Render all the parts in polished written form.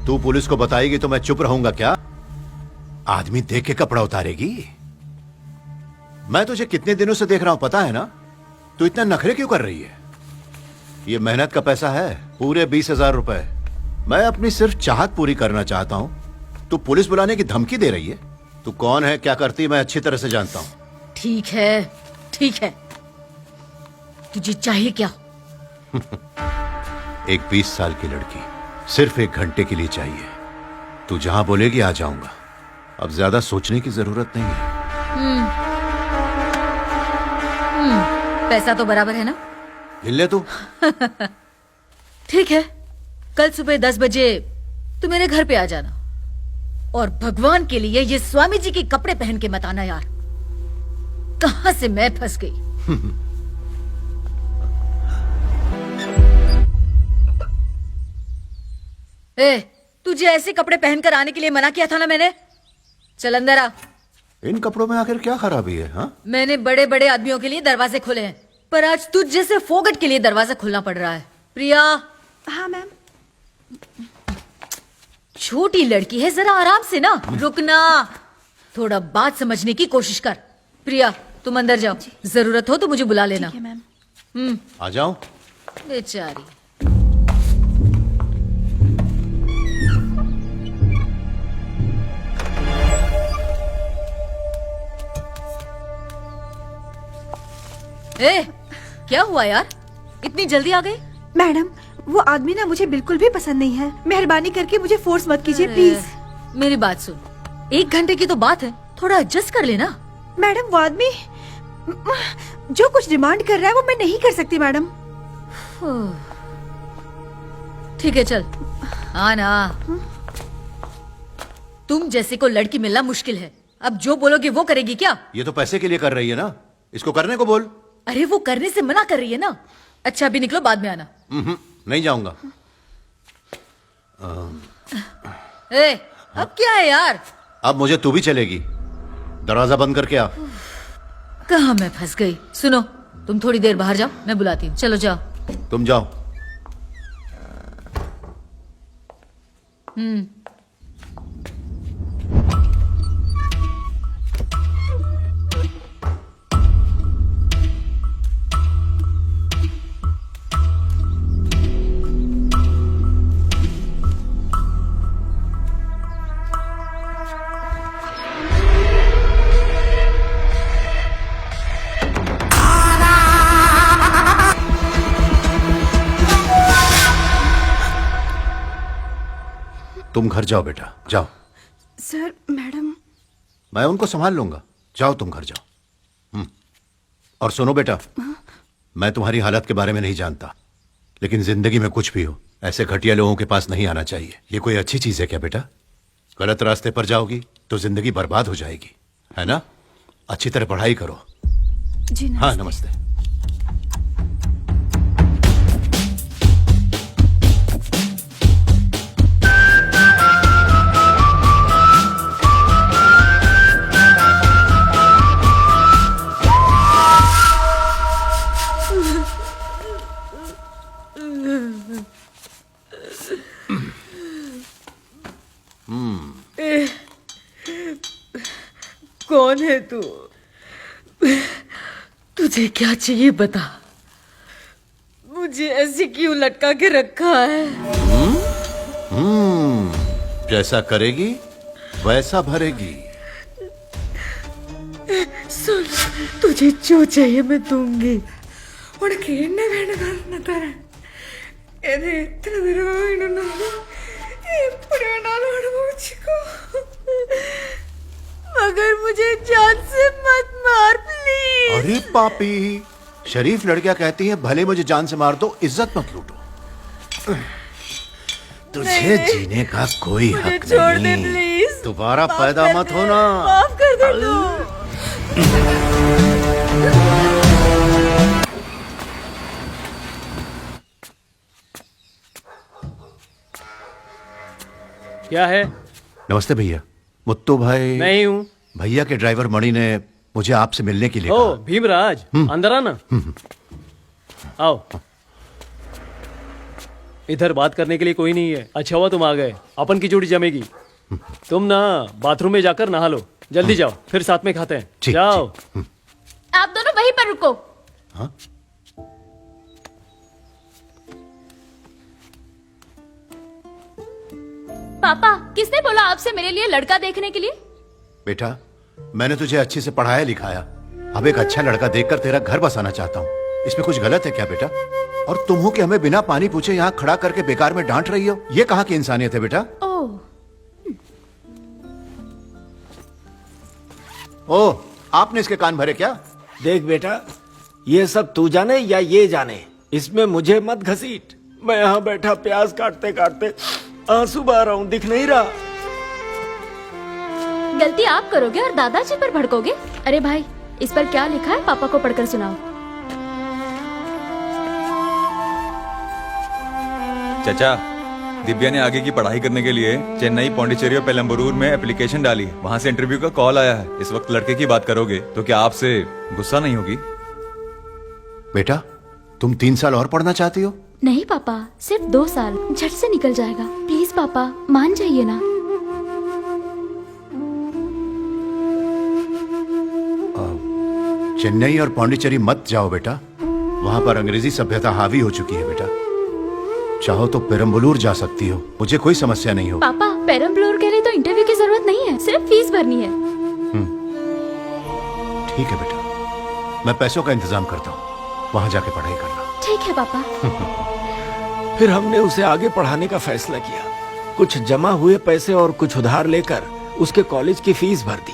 तू पुलिस को बताएगी तो मैं चुप रहूंगा क्या? आदमी देख के कपड़ा उतारेगी? मैं तुझे कितने दिनों से देख रहा हूं, पता है ना? तू इतना नखरे क्यों कर रही है? ये मेहनत का पैसा है, पूरे 20,000 रुपए। मैं अपनी सिर्फ चाहत पूरी करना चाहता हूं। तू पुलिस बुलाने की धमकी दे रही है? तू कौन है, क्या करती है, मैं अच्छी तरह से जानता हूं। ठीक है, तुझे चाहिए क्या? एक 20 साल की लड़की, सिर्फ 1 घंटे के लिए चाहिए। तू जहां बोलेगी आ जाऊंगा। अब ज्यादा सोचने की जरूरत नहीं है। पैसा तो बराबर है ना? हिल ले तू। ठीक है, कल सुबह 10 बजे तू मेरे घर पे आ जाना। और भगवान के लिए ये स्वामी जी के कपड़े पहन के मत आना यार। कहां से मैं फंस गई। तुझे ऐसे कपड़े पहनकर आने के लिए मना किया था ना मैंने। चल अंदर आ। इन कपड़ों में आखिर क्या खराबी है? हाँ, मैंने बड़े बड़े आदमियों के लिए दरवाजे खोले हैं, पर आज तुझ जैसे फोगट के लिए दरवाजा खोलना पड़ रहा है। प्रिया। हाँ मैम। छोटी लड़की है, जरा आराम से ना। रुकना, थोड़ा बात समझने की कोशिश कर। प्रिया तुम अंदर जाओ, जरूरत हो तो मुझे बुला लेना। ठीक है मैम। आ जाओ। बेचारी। क्या हुआ यार, इतनी जल्दी आ गई? मैडम, वो आदमी ना मुझे बिल्कुल भी पसंद नहीं है। मेहरबानी करके मुझे फोर्स मत कीजिए प्लीज। मेरी बात सुन, 1 घंटे की तो बात है, थोड़ा एडजस्ट कर लेना। मैडम, वो आदमी जो कुछ डिमांड कर रहा है वो मैं नहीं कर सकती मैडम। ठीक है चल आना। तुम जैसे को लड़की मिलना मुश्किल है। अब जो बोलोगे वो करेगी क्या? ये तो पैसे के लिए कर रही है ना, इसको करने को बोल। अरे वो करने से मना कर रही है ना। अच्छा अभी निकलो, बाद में आना। नहीं जाऊंगा। अब क्या है यार? अब मुझे तू भी चलेगी। दरवाजा बंद करके आ। कहाँ मैं फंस गई। सुनो, तुम थोड़ी देर बाहर जाओ, मैं बुलाती हूँ। चलो जाओ। तुम जाओ। तुम घर जाओ बेटा, जाओ। Sir, madam. मैं उनको संभाल लूंगा, जाओ तुम घर जाओ। और सुनो बेटा, मैं तुम्हारी हालत के बारे में नहीं जानता, लेकिन जिंदगी में कुछ भी हो, ऐसे घटिया लोगों के पास नहीं आना चाहिए। ये कोई अच्छी चीज है क्या बेटा? गलत रास्ते पर जाओगी तो जिंदगी बर्बाद हो जाएगी, है ना? अच्छी तरह पढ़ाई करो। जी नमस्ते। हाँ नमस्ते। कौन है तू? तुझे क्या चाहिए बता। मुझे ऐसे क्यों लटका के रखा है? जैसा करेगी वैसा भरेगी। सुन, तुझे जो चाहिए मैं दूंगी। उनके एन्ने वेण करना ఇది ఎత్తున తిరగబోయినాను ఎప్పుడే నాలుగు मुझको मगर मुझे जान से मत मार प्लीज। अरे पापी, शरीफ लड़कियां कहती हैं भले मुझे जान से मार दो, इज्जत मत लूटो। तुझे जीने का कोई हक छोड़ दे नहीं। प्लीज। दोबारा पैदा मत होना। माफ कर दे तू। क्या है? नमस्ते भैया, मुत्तू भाई। मैं ही हूँ। भैया के ड्राइवर मणि ने मुझे आपसे मिलने के लिए ओ कहा। भीमराज, अंदर आना। आओ। इधर बात करने के लिए कोई नहीं है। अच्छा हुआ तुम आ गए, अपन की जोड़ी जमेगी। तुम ना बाथरूम में जाकर नहा लो, जल्दी जाओ, फिर साथ में खाते हैं। ठीक, जाओ। आप दोनों वहीं पर रुको। हाँ? पापा, किसने बोला आपसे मेरे लिए लड़का देखने के लिए? बेटा, मैंने तुझे अच्छे से पढ़ाया लिखाया, अब एक अच्छा लड़का देखकर तेरा घर बसाना चाहता हूँ। इसमें कुछ गलत है क्या बेटा? और तुम हो कि हमें बिना पानी पूछे यहाँ खड़ा करके बेकार में डांट रही हो? ये कहाँ की इंसानियत है बेटा? ओह, आपने इसके कान भरे क्या? देख बेटा, ये सब तू जाने या ये जाने, इसमें मुझे मत घसीट। मैं यहाँ बैठा प्याज काटते काटते आंसू बहा रहा हूँ, दिख नहीं रहा। गलती आप करोगे और दादाजी पर भड़कोगे। अरे भाई, इस पर क्या लिखा है पापा को पढ़कर सुनाओ। चाचा, दिव्या ने आगे की पढ़ाई करने के लिए चेन्नई, पौंडीचेरी और पेलम्बुरूर में एप्लीकेशन डाली है। वहाँ से इंटरव्यू का कॉल आया है। इस वक्त लड़के की बात करोगे तो क्या आपसे गुस्सा नहीं होगी? बेटा, तुम 3 साल और पढ़ना चाहती हो? नहीं पापा, सिर्फ 2 साल, झट से निकल जाएगा। प्लीज पापा, मान जाइए ना। चेन्नई और पौंडीचेरी मत जाओ बेटा, वहां पर अंग्रेजी सभ्यता हावी हो चुकी है बेटा। चाहो तो पेरम्बलूर जा सकती हो, मुझे कोई समस्या नहीं हो। पापा, पेरम्बलूर के लिए तो इंटरव्यू की जरूरत नहीं है, सिर्फ फीस भरनी है। ठीक है बेटा, मैं पैसों का इंतजाम करता हूँ, वहां जाके पढ़ाई करना। ठीक है पापा। फिर हमने उसे आगे पढ़ाने का फैसला किया। कुछ जमा हुए पैसे और कुछ उधार लेकर उसके कॉलेज की फीस भर दी।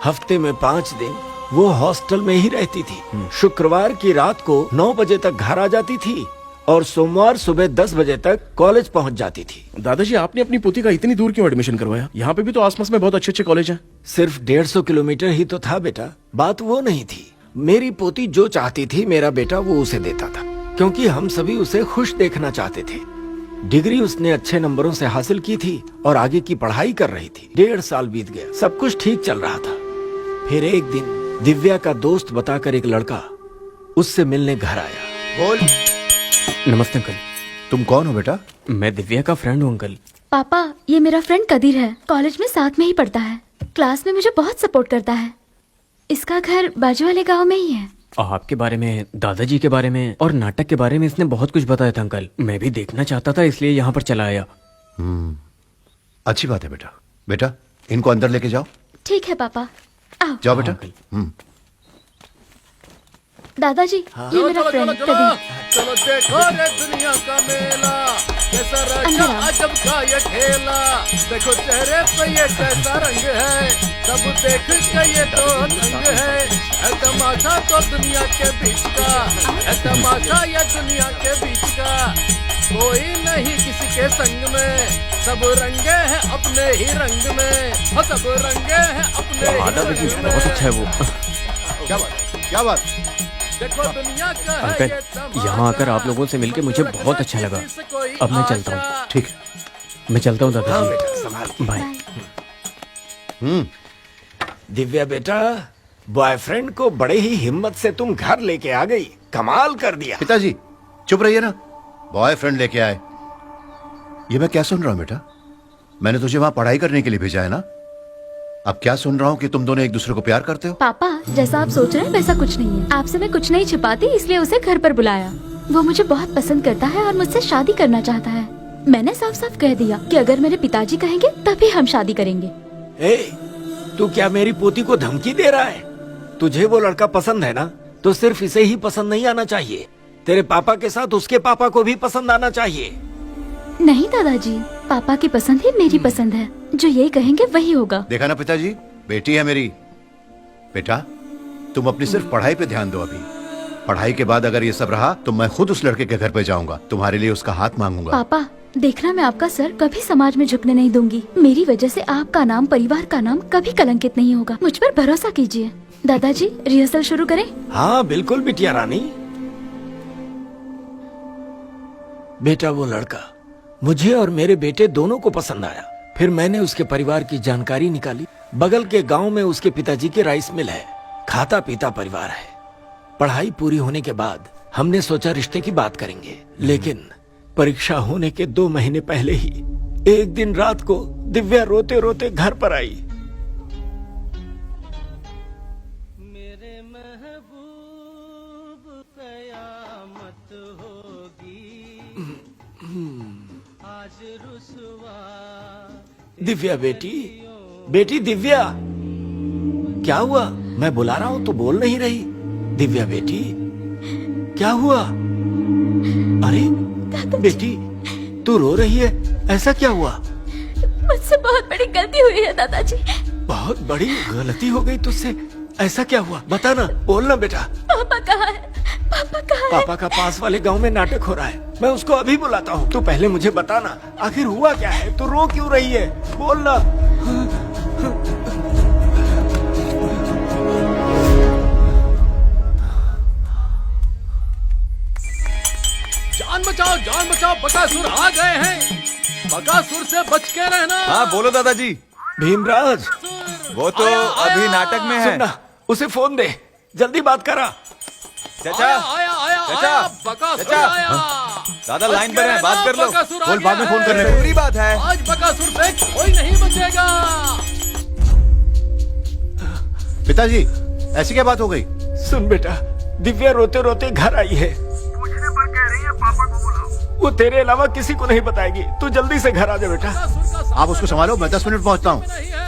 हफ्ते में 5 दिन वो हॉस्टल में ही रहती थी। शुक्रवार की रात को 9 बजे तक घर आ जाती थी और सोमवार सुबह 10 बजे तक कॉलेज पहुंच जाती थी। दादाजी, आपने अपनी पोती का इतनी दूर क्यों एडमिशन करवाया? यहाँ पे भी तो आसपास में बहुत अच्छे अच्छे कॉलेज हैं। सिर्फ 150 किलोमीटर ही तो था बेटा। बात वो नहीं थी। मेरी पोती जो चाहती थी मेरा बेटा वो उसे देता था, क्योंकि हम सभी उसे खुश देखना चाहते थे। डिग्री उसने अच्छे नंबरों से हासिल की थी और आगे की पढ़ाई कर रही थी। 1.5 साल बीत गया, सब कुछ ठीक चल रहा था। फिर एक दिन दिव्या का दोस्त बताकर एक लड़का उससे मिलने घर आया। बोल। नमस्ते अंकल। तुम कौन हो बेटा? मैं दिव्या का फ्रेंड हूँ अंकल। पापा, ये मेरा फ्रेंड कदीर है, कॉलेज में साथ में ही पढ़ता है, क्लास में मुझे बहुत सपोर्ट करता है। इसका घर बाजू वाले गांव में ही है। आपके बारे में, दादाजी के बारे में और नाटक के बारे में इसने बहुत कुछ बताया था अंकल। मैं भी देखना चाहता था, इसलिए यहाँ पर चला आया। अच्छी बात है बेटा। बेटा, इनको अंदर लेके जाओ। ठीक है पापा, आओ। जाओ बेटा। दादाजी, ये मेरा फ्रेंड कदीर। चलो देखो रे दुनिया का मेला, कैसा राजा अजब का ये खेला। देखो चेहरे पे ये कैसा रंग है, सब देख के ये तो दंग है तमाशा तो दुनिया के बीच का, है तमाशा ये दुनिया के बीच का। कोई नहीं किसी के संग में, सब रंगे हैं अपने ही रंग में, सब रंगे हैं अपने ही रंग में। बहुत अच्छा है वो। क्या बात, क्या बात? देखो दुनिया का है अंकल, ये तमाशा। यहाँ आकर आप लोगों से मिलकर मुझे बहुत अच्छा लगा। अब मैं चलता हूँ। ठीक है। मैं चलता हूँ हाँ दादाजी। बेटा, संभाल। बाय। दिव्या बेटा, बॉयफ्रेंड को बड़े ही हिम्मत से तुम घर लेके आ गई, कमाल कर दिया। पिताजी चुप रहिए ना। बॉयफ्रेंड लेके आए, ये मैं क्या सुन रहा हूँ बेटा? मैंने तुझे वहां पढ़ाई करने के लिए भेजा है ना। अब क्या सुन रहा हूँ कि तुम दोनों एक दूसरे को प्यार करते हो? पापा, जैसा आप सोच रहे हैं वैसा कुछ नहीं है। आपसे मैं कुछ नहीं छिपाती, इसलिए उसे घर पर बुलाया। वो मुझे बहुत पसंद करता है और मुझसे शादी करना चाहता है। मैंने साफ साफ कह दिया कि अगर मेरे पिताजी कहेंगे तभी हम शादी करेंगे। ए, तू क्या मेरी पोती को धमकी दे रहा है? तुझे वो लड़का पसंद है ना, तो सिर्फ इसे ही पसंद नहीं आना चाहिए। तेरे पापा के साथ उसके पापा को भी पसंद आना चाहिए। नहीं दादाजी, पापा की पसंद ही मेरी पसंद है। जो ये कहेंगे वही होगा। देखा ना पिताजी, बेटी है मेरी। बेटा, तुम अपनी सिर्फ पढ़ाई पे ध्यान दो। अभी पढ़ाई के बाद अगर ये सब रहा तो मैं खुद उस लड़के के घर पे जाऊंगा, तुम्हारे लिए उसका हाथ मांगूंगा। पापा, देखना, मैं आपका सर कभी समाज में झुकने नहीं दूंगी। मेरी वजह से आपका नाम, परिवार का नाम कभी कलंकित नहीं होगा। मुझ पर भरोसा कीजिए। दादाजी, रिहर्सल शुरू करें? हाँ बिल्कुल बिटिया रानी। बेटा, वो लड़का मुझे और मेरे बेटे दोनों को पसंद आया। फिर मैंने उसके परिवार की जानकारी निकाली। बगल के गांव में उसके पिताजी की राइस मिल है, खाता पीता परिवार है। पढ़ाई पूरी होने के बाद हमने सोचा रिश्ते की बात करेंगे, लेकिन परीक्षा होने के 2 महीने पहले ही एक दिन रात को दिव्या रोते रोते घर पर आई। दिव्या बेटी, बेटी दिव्या, क्या हुआ? मैं बुला रहा हूं तो बोल नहीं रही। दिव्या बेटी, क्या हुआ? अरे बेटी, तू रो रही है, ऐसा क्या हुआ? मुझसे बहुत बड़ी गलती हुई है दादाजी। बहुत बड़ी गलती हो गई तुझसे? ऐसा क्या हुआ? बता ना, बोलना बेटा। पापा कहाँ है? पापा कहाँ है? पापा का पास वाले गांव में नाटक हो रहा है, मैं उसको अभी बुलाता हूँ। तू पहले मुझे बता ना, आखिर हुआ क्या है? तू रो क्यों रही है? बोलना। जान बचाओ, बकासुर आ गए हैं। बकासुर से बच के रहना। हाँ बोलो दादाजी। भीमराज, वो तो आया, अभी आया। नाटक में है। सुनना, उसे फोन दे, जल्दी बात करा। चाचा, आया, चाचा, बकासुर चाचा। आया। दादा लाइन पर है, बात कर लो। बकासुर आ बोल, बाद में गया फोन कर है। रहे जरूरी बात है। आज बकासुर से कोई नहीं बचेगा। पिताजी, ऐसी क्या बात हो गई? सुन बेटा, दिव्या रोते रोते घर आई है। पूछने पर कह रही है पापा को बुलाओ। वो तेरे अलावा किसी को नहीं बताएगी। तू जल्दी से घर आ जा बेटा। बकासुर का आप उसको संभालो, मैं 10 मिनट पहुंचता हूँ। नहीं है।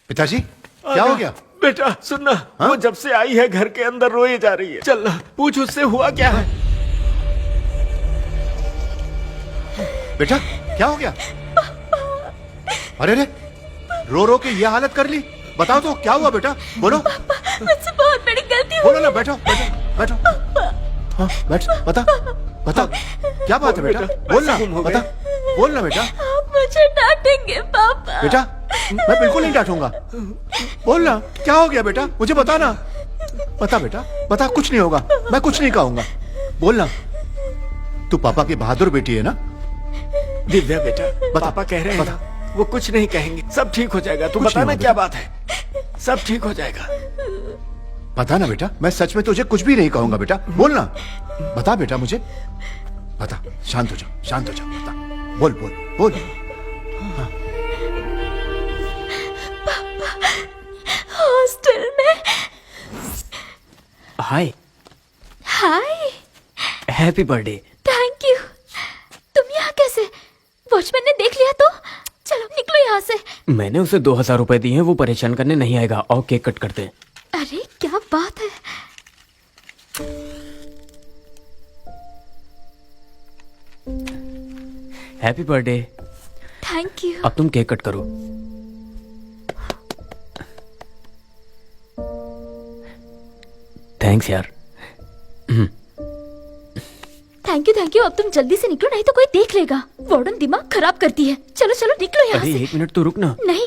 पिताजी, क्या हो गया? बेटा सुनना, वो जब से आई है घर के अंदर रोए जा रही है। चल ना, पूछ उससे हुआ क्या है। बेटा, क्या हो गया? अरे रे, रो रो के ये हालत कर ली। बताओ तो क्या हुआ बेटा, बोलो। मुझसे बहुत बड़ी गलती हुई। बोलो ना, बैठो बैठो बैठो। हाँ, बैठ, बता बता, क्या बात है बेटा? बोलना, बता, बोलना बेटा। आप मुझे डांटेंगे पापा। बेटा, मैं बिल्कुल नहीं डांटूंगा। बोलना, क्या हो गया बेटा, मुझे बताना। बता बेटा, बता, कुछ नहीं होगा, मैं कुछ नहीं कहूंगा। बोलना, तू पापा की बहादुर बेटी है ना? दिव्या बेटा, बता, पापा कह रहे हैं बता। ना, वो कुछ नहीं कहेंगे, सब ठीक हो जाएगा। तू कुछ बता नहीं ना होगा क्या बेटा। बात है, सब ठीक हो जाएगा। बता ना बेटा, मैं सच में तुझे कुछ भी नहीं कहूंगा बेटा। बोलना, बता बेटा मुझे, बता। शांत हो जाओ, शांत हो जाओ, बता, बोल बोल बोल। हॉस्टल में। हाय, हाय, हैप्पी बर्थडे। Thank you. तुम यहाँ कैसे? वॉचमैन ने देख लिया तो? चलो निकलो यहाँ से। मैंने उसे 2000 रुपए दिए हैं, वो परेशान करने नहीं आएगा। और केक कट करते हैं। अरे क्या बात है। Happy birthday. Thank you. अब तुम केक कट करो। थैंक्स यार। Thank you. अब तुम जल्दी से निकलो, नहीं तो कोई देख लेगा। वार्डन दिमाग खराब करती है। चलो चलो निकलो यहाँ अरे से। 1 मिनट तो रुक ना। नहीं